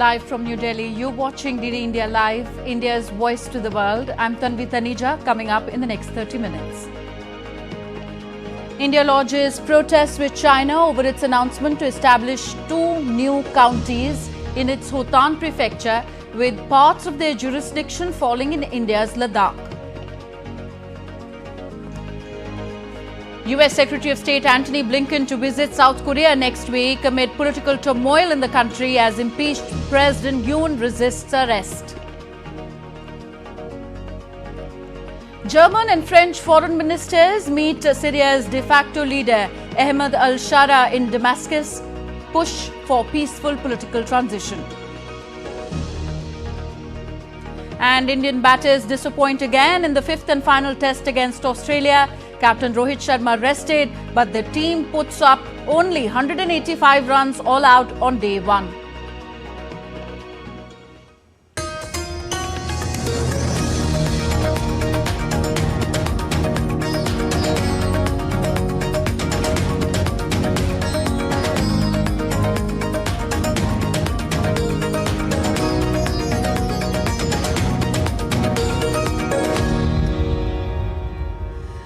Live from New Delhi, you're watching DD India Live, India's voice to the world. I'm Tanvi Taneja, coming up in the next 30 minutes. India lodges protests with China over its announcement to establish 2 new counties in its Hotan prefecture, with parts of their jurisdiction falling in India's Ladakh. US Secretary of State Antony Blinken to visit South Korea next week amid political turmoil in the country as impeached President Yoon resists arrest. German and French foreign ministers meet Syria's de facto leader Ahmed al-Sharaa in Damascus, push for peaceful political transition. And Indian batters disappoint again in the 5th and final test against Australia. Captain Rohit Sharma rested, but the team puts up only 185 runs all out on day 1.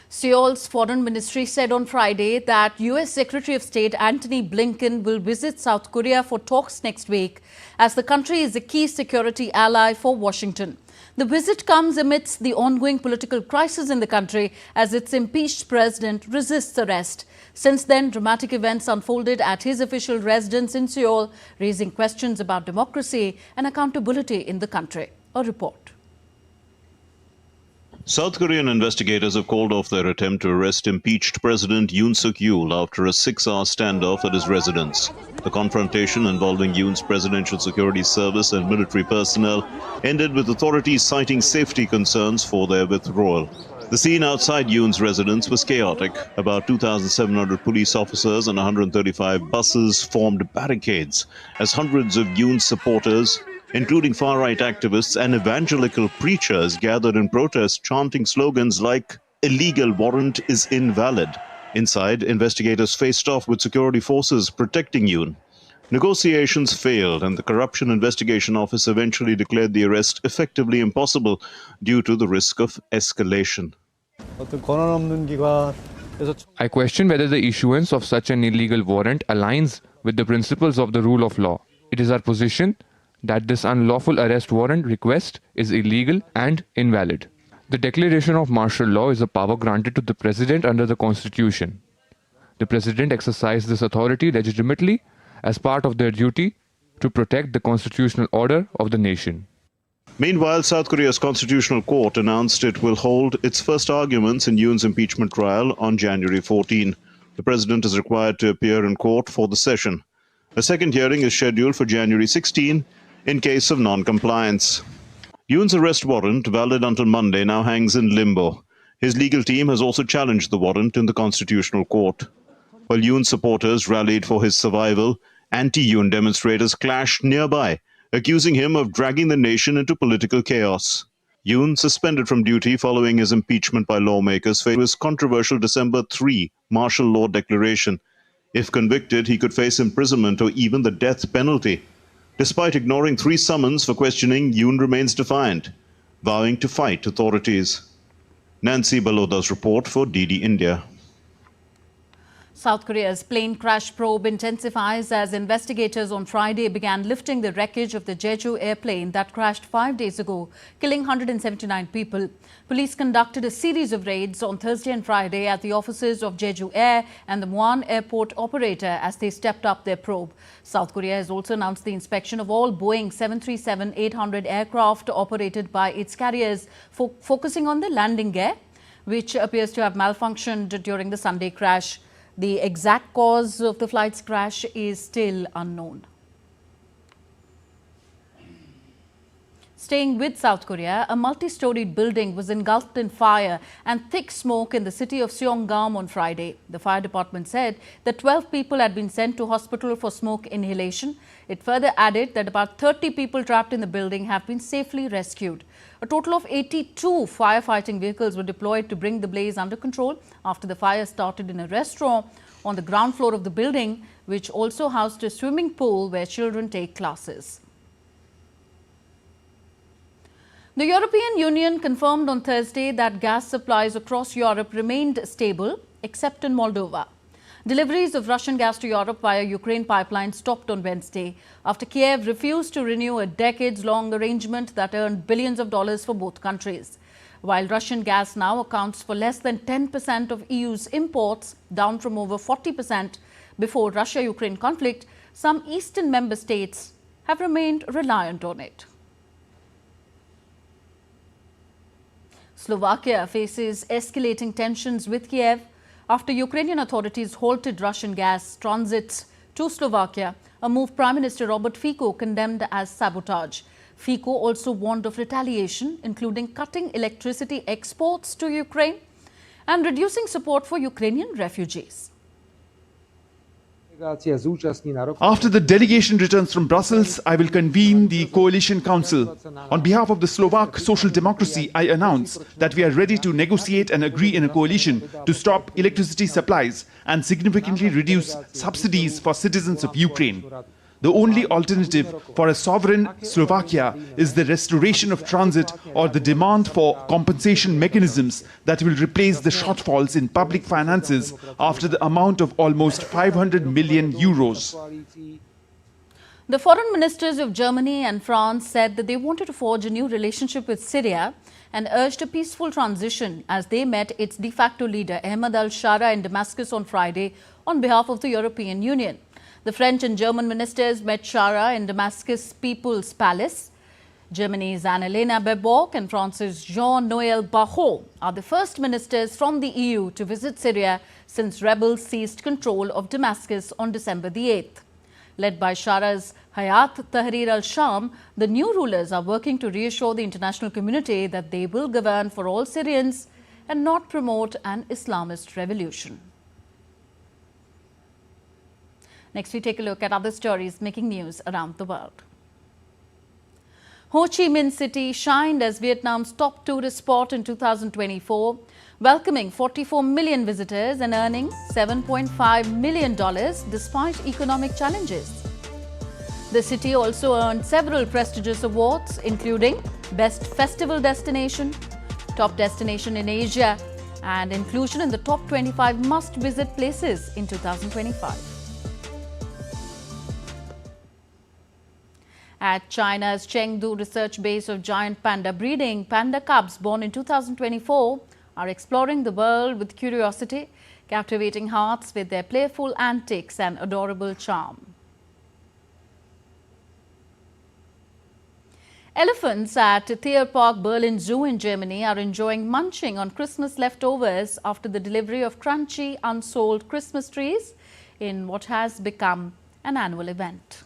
Seoul's foreign ministry said on Friday that US Secretary of State Antony Blinken will visit South Korea for talks next week, as the country is a key security ally for Washington. The visit comes amidst the ongoing political crisis in the country as its impeached president resists arrest. Since then, dramatic events unfolded at his official residence in Seoul, raising questions about democracy and accountability in the country. A report. South Korean investigators have called off their attempt to arrest impeached President Yoon Suk-yeol after a 6-hour standoff at his residence. The confrontation involving Yoon's Presidential Security Service and military personnel ended with authorities citing safety concerns for their withdrawal. The scene outside Yoon's residence was chaotic. About 2,700 police officers and 135 buses formed barricades as hundreds of Yoon's supporters, including far-right activists and evangelical preachers, gathered in protest, chanting slogans like "Illegal warrant is invalid." Inside, investigators faced off with security forces protecting Yoon. Negotiations failed, and the Corruption Investigation Office eventually declared the arrest effectively impossible due to the risk of escalation. I question whether the issuance of such an illegal warrant aligns with the principles of the rule of law. It is our position that this unlawful arrest warrant request is illegal and invalid. The declaration of martial law is a power granted to the President under the Constitution. The President exercised this authority legitimately as part of their duty to protect the constitutional order of the nation. Meanwhile, South Korea's Constitutional Court announced it will hold its first arguments in Yoon's impeachment trial on January 14. The President is required to appear in court for the session. A second hearing is scheduled for January 16 in case of non-compliance. Yoon's arrest warrant, valid until Monday, now hangs in limbo. His legal team has also challenged the warrant in the Constitutional Court. While Yoon supporters rallied for his survival, anti-Yoon demonstrators clashed nearby, accusing him of dragging the nation into political chaos. Yoon, suspended from duty following his impeachment by lawmakers, faced his controversial December 3 martial law declaration. If convicted, he could face imprisonment or even the death penalty. Despite ignoring 3 summons for questioning, Yoon remains defiant, vowing to fight authorities. Nancy Baloda's report for DD India. South Korea's plane crash probe intensifies as investigators on Friday began lifting the wreckage of the Jeju airplane that crashed 5 days ago, killing 179 people. Police conducted a series of raids on Thursday and Friday at the offices of Jeju Air and the Muan airport operator as they stepped up their probe. South Korea has also announced the inspection of all Boeing 737-800 aircraft operated by its carriers, focusing on the landing gear, which appears to have malfunctioned during the Sunday crash. The exact cause of the flight's crash is still unknown. Staying with South Korea, a multi-storied building was engulfed in fire and thick smoke in the city of Seonggam on Friday. The fire department said that 12 people had been sent to hospital for smoke inhalation. It further added that about 30 people trapped in the building have been safely rescued. A total of 82 firefighting vehicles were deployed to bring the blaze under control after the fire started in a restaurant on the ground floor of the building, which also housed a swimming pool where children take classes. The European Union confirmed on Thursday that gas supplies across Europe remained stable, except in Moldova. Deliveries of Russian gas to Europe via Ukraine pipeline stopped on Wednesday after Kiev refused to renew a decades-long arrangement that earned billions of dollars for both countries. While Russian gas now accounts for less than 10% of EU's imports, down from over 40% before Russia-Ukraine conflict, some eastern member states have remained reliant on it. Slovakia faces escalating tensions with Kiev after Ukrainian authorities halted Russian gas transits to Slovakia, a move Prime Minister Robert Fico condemned as sabotage. Fico also warned of retaliation, including cutting electricity exports to Ukraine and reducing support for Ukrainian refugees. After the delegation returns from Brussels, I will convene the Coalition Council. On behalf of the Slovak social democracy, I announce that we are ready to negotiate and agree in a coalition to stop electricity supplies and significantly reduce subsidies for citizens of Ukraine. The only alternative for a sovereign Slovakia is the restoration of transit or the demand for compensation mechanisms that will replace the shortfalls in public finances after the amount of almost 500 million euros. The foreign ministers of Germany and France said that they wanted to forge a new relationship with Syria and urged a peaceful transition as they met its de facto leader Ahmed al-Sharaa in Damascus on Friday on behalf of the European Union. The French and German ministers met Sharaa in Damascus People's Palace. Germany's Annalena Baerbock and France's Jean-Noël Barrot are the first ministers from the EU to visit Syria since rebels seized control of Damascus on December the 8th. Led by Shara's Hayat Tahrir al-Sham, the new rulers are working to reassure the international community that they will govern for all Syrians and not promote an Islamist revolution. Next, we take a look at other stories making news around the world. Ho Chi Minh City shined as Vietnam's top tourist spot in 2024, welcoming 44 million visitors and earning $7.5 million despite economic challenges. The city also earned several prestigious awards, including Best Festival Destination, Top Destination in Asia, and inclusion in the top 25 must-visit places in 2025. At China's Chengdu research base of giant panda breeding, panda cubs born in 2024 are exploring the world with curiosity, captivating hearts with their playful antics and adorable charm. Elephants at Tierpark Berlin Zoo in Germany are enjoying munching on Christmas leftovers after the delivery of crunchy, unsold Christmas trees in what has become an annual event.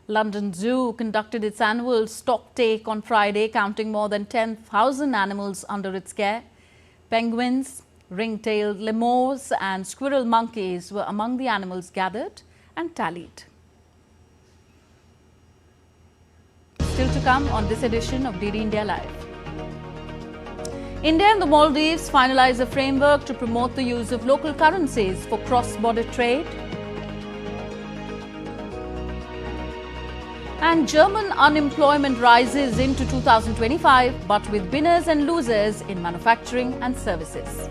London Zoo conducted its annual stock take on Friday, counting more than 10,000 animals under its care. Penguins, ring-tailed lemurs and squirrel monkeys were among the animals gathered and tallied. Still to come on this edition of DD India Live. India and the Maldives finalize a framework to promote the use of local currencies for cross-border trade. And German unemployment rises into 2025, but with winners and losers in manufacturing and services.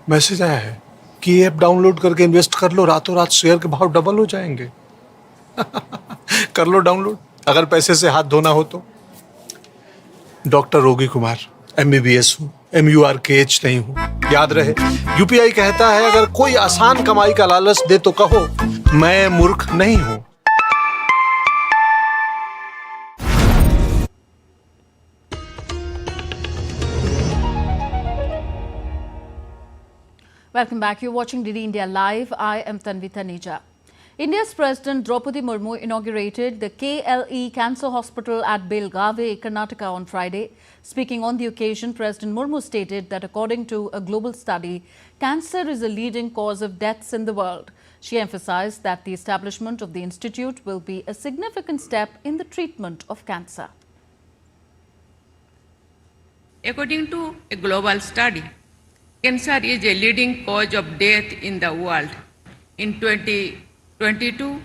Message आया है कि ये app download करके invest कर लो, रातों रात share के भाव डबल हो जाएंगे। कर लो डाउनलोड, अगर पैसे से हाथ धोना हो तो। डॉक्टर रोगी कुमार, MBBS हूँ, MURKH नहीं हूँ। याद रहे, UPI कहता है अगर कोई आसान कमाई का लालच दे तो कहो मैं मूर्ख नहीं हूँ। Welcome back. You're watching DD India Live. I am Tanvi Taneja. India's President Draupadi Murmu inaugurated the KLE Cancer Hospital at Belgavi, Karnataka on Friday. Speaking on the occasion, President Murmu stated that according to a global study, cancer is a leading cause of deaths in the world. She emphasized that the establishment of the institute will be a significant step in the treatment of cancer. According to a global study, cancer is a leading cause of death in the world. In 2022,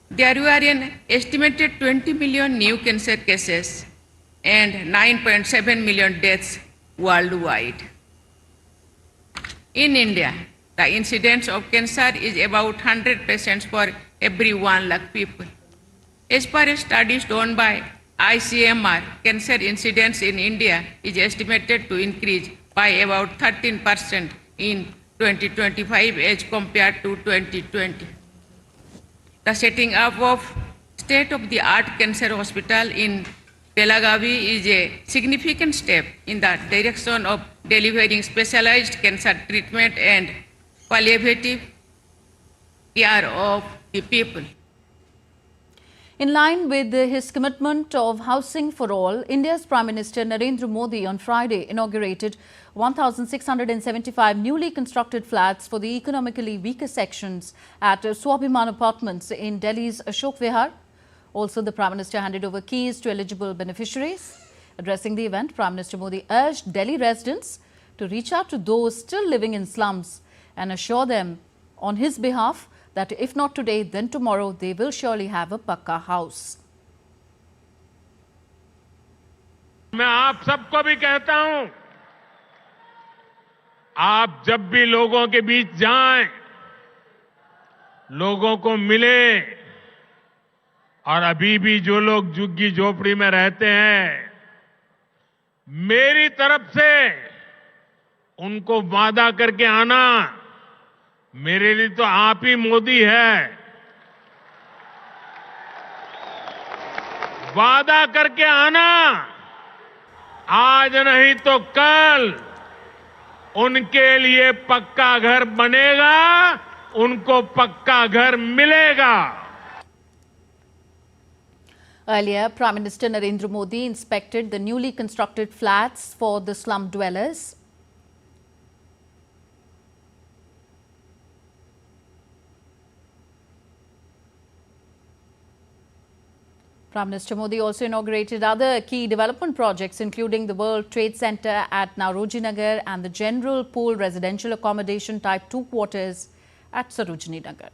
there were an estimated 20 million new cancer cases and 9.7 million deaths worldwide. In India, the incidence of cancer is about 100 patients for every 1 lakh people. As per studies done by ICMR, cancer incidence in India is estimated to increase by about 13% in 2025 as compared to 2020. The setting up of state-of-the-art cancer hospital in Belagavi is a significant step in the direction of delivering specialized cancer treatment and palliative care of the people. In line with his commitment of housing for all, India's Prime Minister Narendra Modi on Friday inaugurated 1,675 newly constructed flats for the economically weaker sections at Swabhiman Apartments in Delhi's Ashok Vihar. Also, the Prime Minister handed over keys to eligible beneficiaries. Addressing the event, Prime Minister Modi urged Delhi residents to reach out to those still living in slums and assure them on his behalf that if not today, then tomorrow they will surely have a pakka house. मैं आप सबको भी कहता हूं, आप जब भी लोगों के बीच जाएं, लोगों को मिले और अभी भी जो लोग झुग्गी झोपड़ी में रहते हैं, मेरी तरफ से उनको वादा करके आना, मेरे लिए तो आप ही मोदी है। वादा करके आना, आज नहीं तो कल उनके लिए पक्का घर बनेगा, उनको पक्का घर मिलेगा। Earlier, Prime Minister Narendra Modi inspected the newly constructed flats for the slum dwellers. Prime Minister Modi also inaugurated other key development projects, including the World Trade Center at Nauroji Nagar and the General Pool Residential Accommodation Type 2 quarters at Sarojini Nagar.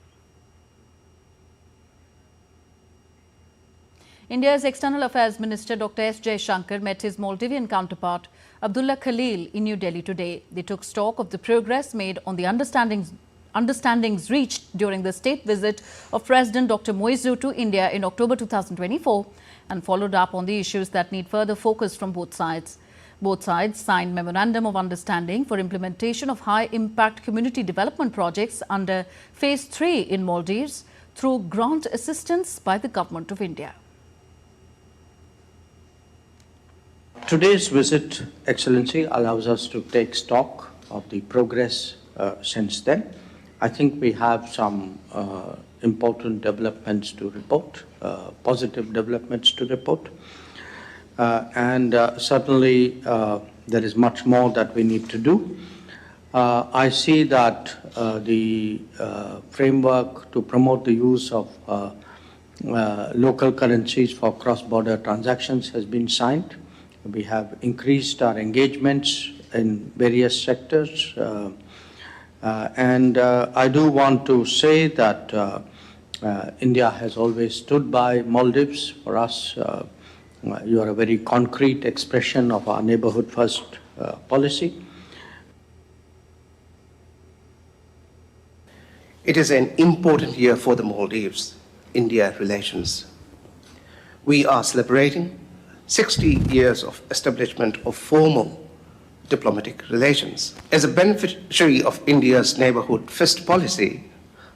India's External Affairs Minister Dr. S. Jaishankar met his Maldivian counterpart Abdullah Khalil in New Delhi today. They took stock of the progress made on the understandings reached during the state visit of President Dr. Moizu to India in October 2024 and followed up on the issues that need further focus from both sides. Both sides signed Memorandum of Understanding for implementation of high-impact community development projects under Phase 3 in Maldives through grant assistance by the Government of India. Today's visit, Excellency, allows us to take stock of the progress since then. I think we have some important developments to report, positive developments to report. And certainly there is much more that we need to do. I see that the framework to promote the use of local currencies for cross-border transactions has been signed. We have increased our engagements in various sectors. And I do want to say that India has always stood by Maldives. For us, you are a very concrete expression of our neighborhood first policy. It is an important year for the Maldives-India relations. We are celebrating 60 years of establishment of formal diplomatic relations. As a beneficiary of India's neighborhood first policy,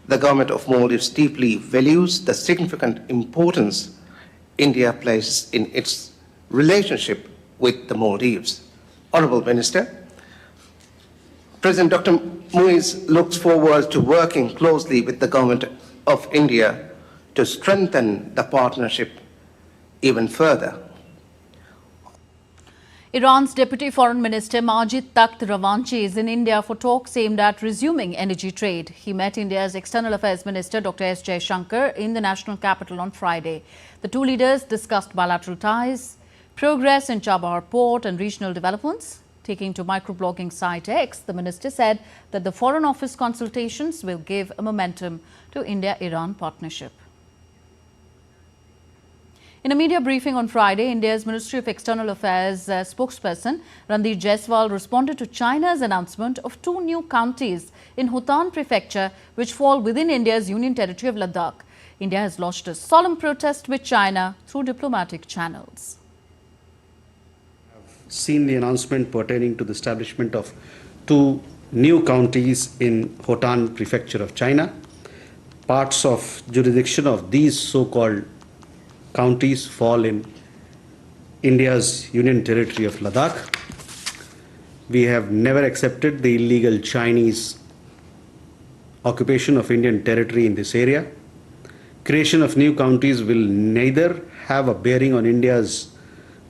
the government of Maldives deeply values the significant importance India places in its relationship with the Maldives. Honorable Minister, President Dr. Moiz looks forward to working closely with the government of India to strengthen the partnership even further. Iran's Deputy Foreign Minister Majid Takht Ravanchi is in India for talks aimed at resuming energy trade. He met India's External Affairs Minister Dr. S. Jaishankar in the national capital on Friday. The two leaders discussed bilateral ties, progress in Chabahar port and regional developments. Taking to microblogging site X, the minister said that the Foreign Office consultations will give a momentum to India-Iran partnership. In a media briefing on Friday, India's Ministry of External Affairs spokesperson Randeep Jaiswal responded to China's announcement of two new counties in Hotan prefecture which fall within India's union territory of Ladakh. India has lodged a solemn protest with China through diplomatic channels. Seen the announcement pertaining to the establishment of two new counties in Hotan prefecture of China. Parts of jurisdiction of these so-called counties fall in India's union territory of Ladakh. We have never accepted the illegal Chinese occupation of Indian territory in this area. Creation of new counties will neither have a bearing on India's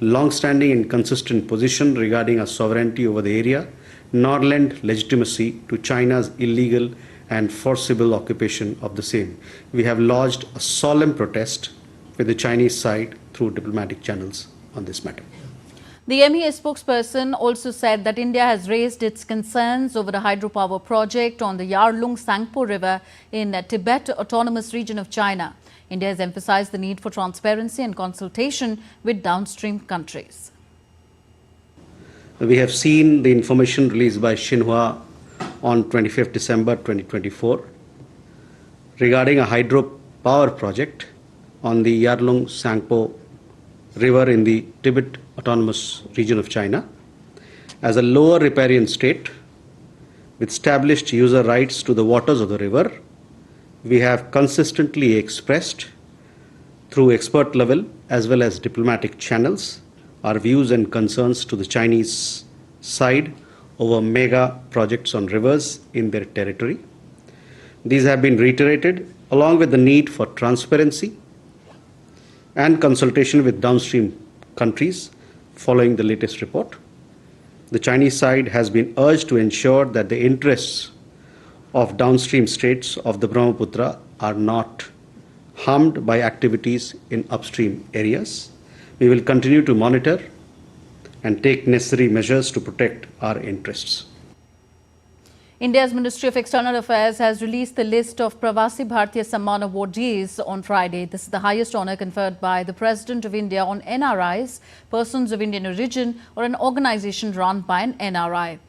long-standing and consistent position regarding our sovereignty over the area, nor lend legitimacy to China's illegal and forcible occupation of the same. We have lodged a solemn protest with the Chinese side through diplomatic channels on this matter. The MEA spokesperson also said that India has raised its concerns over the hydropower project on the Yarlung Sangpo River in Tibet Autonomous Region of China. India has emphasized the need for transparency and consultation with downstream countries. We have seen the information released by Xinhua on 25th December 2024 regarding a hydropower project on the Yarlung Sangpo River in the Tibet Autonomous Region of China. As a lower riparian state with established user rights to the waters of the river, we have consistently expressed through expert level as well as diplomatic channels our views and concerns to the Chinese side over mega projects on rivers in their territory. These have been reiterated along with the need for transparency and consultation with downstream countries following the latest report. The Chinese side has been urged to ensure that the interests of downstream states of the Brahmaputra are not harmed by activities in upstream areas. We will continue to monitor and take necessary measures to protect our interests. India's Ministry of External Affairs has released the list of Pravasi Bharatiya Samman awardees on Friday. This is the highest honour conferred by the President of India on NRIs, persons of Indian origin, or an organisation run by an NRI.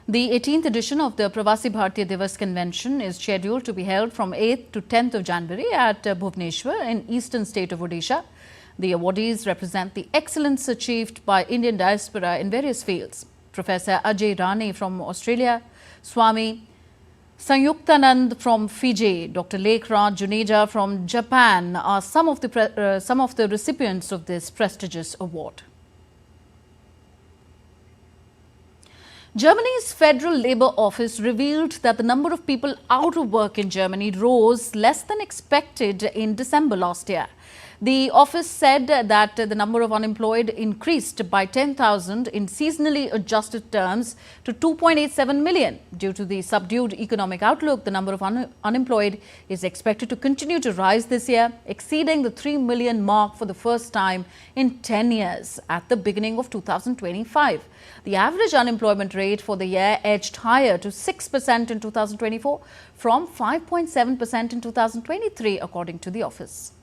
The 18th edition of the Pravasi Bharatiya Divas convention is scheduled to be held from 8th to 10th of January at Bhubaneswar in eastern state of Odisha. The awardees represent the excellence achieved by Indian diaspora in various fields. Professor Ajay Rani from Australia, Swami Sanyuktanand from Fiji, Dr. Lek Raj Juneja from Japan are some of the recipients of this prestigious award. Germany's Federal Labour Office revealed that the number of people out of work in Germany rose less than expected in December last year. The office said that the number of unemployed increased by 10,000 in seasonally adjusted terms to 2.87 million. Due to the subdued economic outlook, the number of unemployed is expected to continue to rise this year, exceeding the 3 million mark for the first time in 10 years at the beginning of 2025. The average unemployment rate for the year edged higher to 6% in 2024 from 5.7% in 2023, according to the office.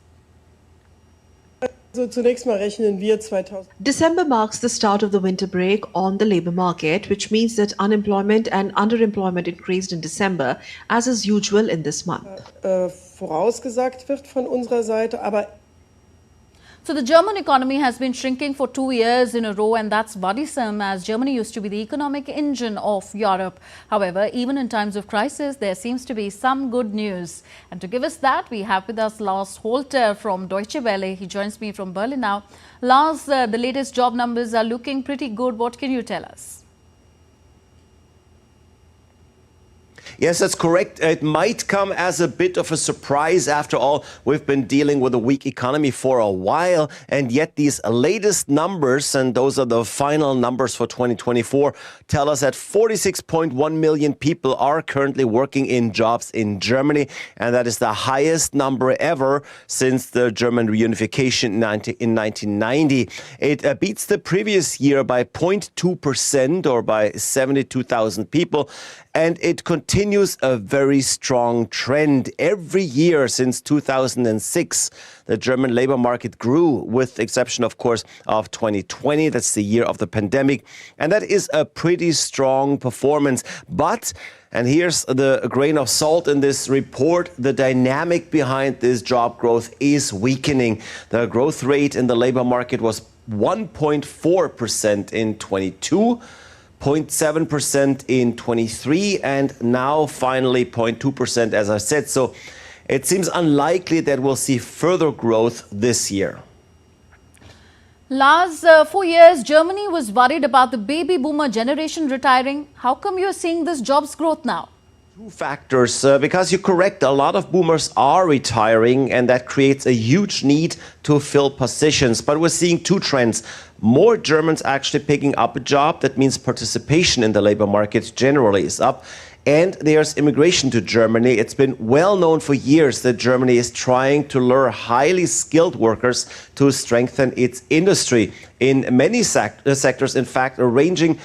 December marks the start of the winter break on the labour market, which means that unemployment and underemployment increased in December, as is usual in this month. Vorausgesagt wird von unserer Seite, aber So the German economy has been shrinking for 2 years in a row, and that's worrisome, as Germany used to be the economic engine of Europe. However, even in times of crisis, there seems to be some good news. And to give us that, we have with us Lars Holter from Deutsche Welle. He joins me from Berlin now. Lars, the latest job numbers are looking pretty good. What can you tell us? Yes, that's correct. It might come as a bit of a surprise. After all, we've been dealing with a weak economy for a while, and yet these latest numbers, and those are the final numbers for 2024, tell us that 46.1 million people are currently working in jobs in Germany, and that is the highest number ever since the German reunification in 1990. It beats the previous year by 0.2% or by 72,000 people. And it continues a very strong trend. Every year since 2006, the German labor market grew, with the exception, of course, of 2020. That's the year of the pandemic. And that is a pretty strong performance. But, and here's the grain of salt in this report, the dynamic behind this job growth is weakening. The growth rate in the labor market was 1.4% in 22. 0.7% in 23, and now finally 0.2%, as I said. So it seems unlikely that we'll see further growth this year. Last 4 years, Germany was worried about the baby boomer generation retiring. How come you're seeing this jobs growth now? Two factors, because you're correct, a lot of boomers are retiring, and that creates a huge need to fill positions. But we're seeing two trends. More Germans actually picking up a job. That means participation in the labor market generally is up. And there's immigration to Germany. It's been well known for years that Germany is trying to lure highly skilled workers to strengthen its industry in many sectors, in fact, ranging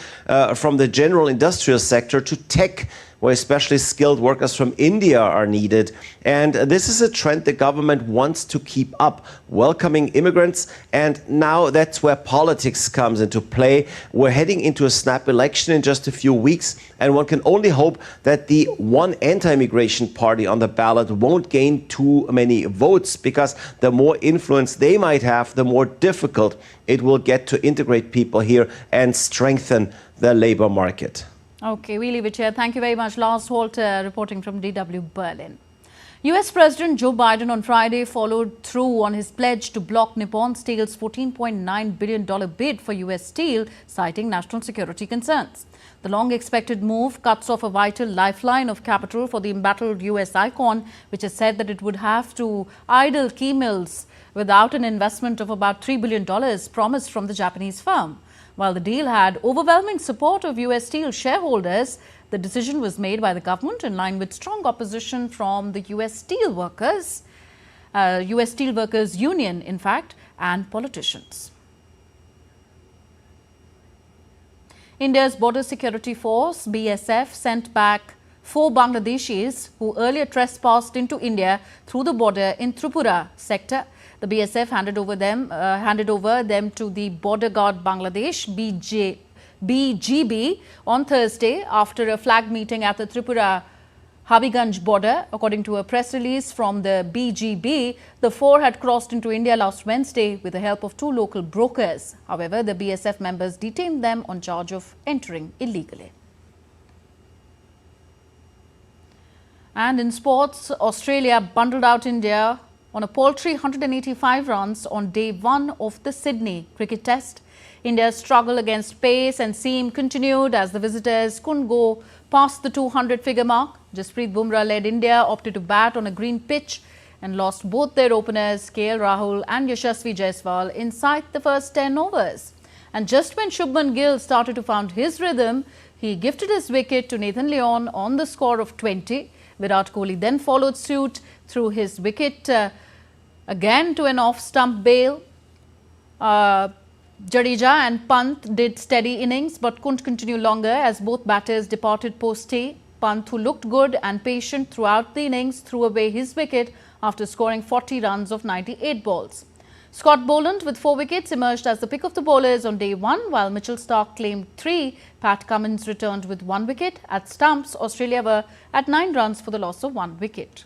from the general industrial sector to tech, where especially skilled workers from India are needed. And this is a trend the government wants to keep up, welcoming immigrants. And now that's where politics comes into play. We're heading into a snap election in just a few weeks, and one can only hope that the one anti-immigration party on the ballot won't gain too many votes, because the more influence they might have, the more difficult it will get to integrate people here and strengthen the labor market. Okay, we leave it here. Thank you very much. Lars Holt reporting from DW Berlin. US President Joe Biden on Friday followed through on his pledge to block Nippon Steel's $14.9 billion bid for US Steel, citing national security concerns. The long-expected move cuts off a vital lifeline of capital for the embattled US icon, which has said that it would have to idle key mills without an investment of about $3 billion promised from the Japanese firm. While the deal had overwhelming support of US Steel shareholders, the decision was made by the government in line with strong opposition from the US Steel Workers Union, in fact, and politicians. India's Border Security Force, BSF, sent back 4 Bangladeshis who earlier trespassed into India through the border in Tripura sector. The BSF handed over them to the Border Guard Bangladesh BGB on Thursday after a flag meeting at the Tripura Habiganj border. According to a press release from the BGB, the 4 had crossed into India last Wednesday with the help of 2 local brokers. However, the BSF members detained them on charge of entering illegally. And in sports, Australia bundled out India on a paltry 185 runs on day 1 of the Sydney cricket test. India's struggle against pace and seam continued as the visitors couldn't go past the 200-figure mark. Jasprit Bumrah led India opted to bat on a green pitch and lost both their openers, KL Rahul and Yashasvi Jaiswal, inside the first 10 overs. And just when Shubman Gill started to find his rhythm, he gifted his wicket to Nathan Lyon on the score of 20. Virat Kohli then followed suit through his wicket again to an off-stump bail. Jadeja and Pant did steady innings but couldn't continue longer as both batters departed post-tea. Pant, who looked good and patient throughout the innings, threw away his wicket after scoring 40 runs of 98 balls. Scott Boland with 4 wickets emerged as the pick of the bowlers on day 1, while Mitchell Starc claimed 3. Pat Cummins returned with 1 wicket. At stumps, Australia were at 9 runs for the loss of 1 wicket.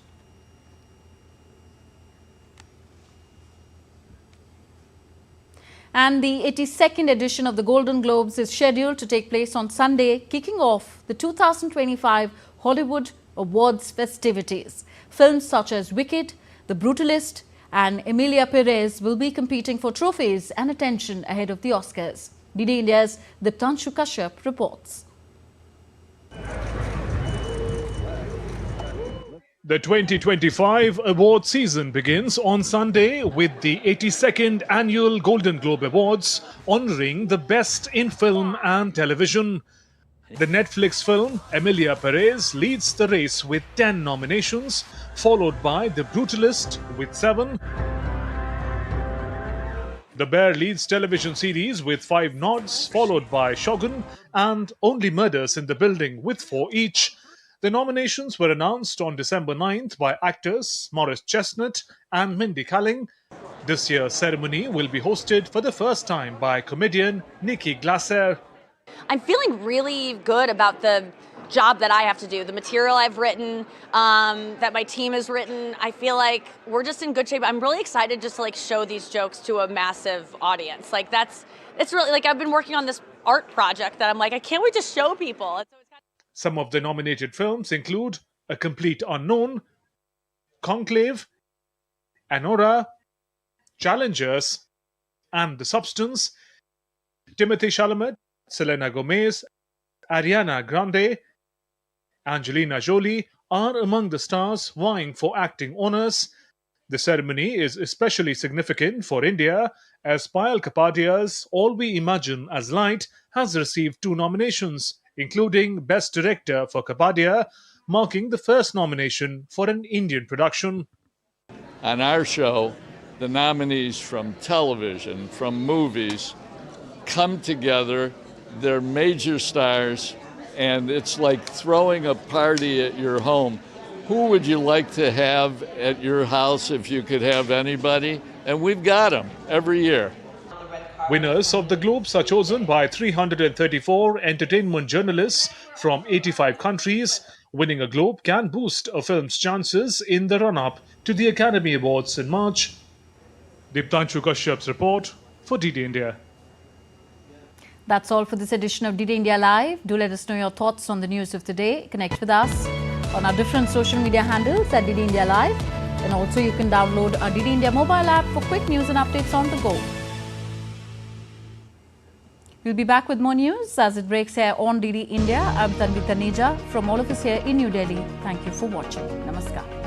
And the 82nd edition of the Golden Globes is scheduled to take place on Sunday, kicking off the 2025 Hollywood Awards festivities. Films such as Wicked, The Brutalist and Emilia Perez will be competing for trophies and attention ahead of the Oscars. DD India's Diptanshu Kashyap reports. The 2025 award season begins on Sunday with the 82nd Annual Golden Globe Awards, honoring the best in film and television. The Netflix film Emilia Perez leads the race with 10 nominations, followed by The Brutalist with 7. The Bear leads television series with 5 nods, followed by Shogun and Only Murders in the Building with 4 each. The nominations were announced on December 9th by actors Morris Chestnut and Mindy Kaling. This year's ceremony will be hosted for the first time by comedian Nikki Glaser. I'm feeling really good about the job that I have to do, the material I've written, that my team has written. I feel like we're just in good shape. I'm really excited just to like show these jokes to a massive audience. Like it's really like I've been working on this art project that I'm like, I can't wait to show people. Some of the nominated films include A Complete Unknown, Conclave, Anora, Challengers, and The Substance. Timothée Chalamet, Selena Gomez, Ariana Grande, Angelina Jolie are among the stars vying for acting honors. The ceremony is especially significant for India, as Payal Kapadia's All We Imagine as Light has received 2 nominations, including Best Director for Kapadia, marking the first nomination for an Indian production. On our show, the nominees from television, from movies, come together. They're major stars, and it's like throwing a party at your home. Who would you like to have at your house if you could have anybody? And we've got them every year. Winners of the Globes are chosen by 334 entertainment journalists from 85 countries. Winning a Globe can boost a film's chances in the run-up to the Academy Awards in March. Deeptanshu Kashyap's report for DD India. That's all for this edition of DD India Live. Do let us know your thoughts on the news of the day. Connect with us on our different social media handles at DD India Live. And also you can download our DD India mobile app for quick news and updates on the go. We'll be back with more news as it breaks here on DD India. I'm Tanvi Taneja from all of us here in New Delhi. Thank you for watching. Namaskar.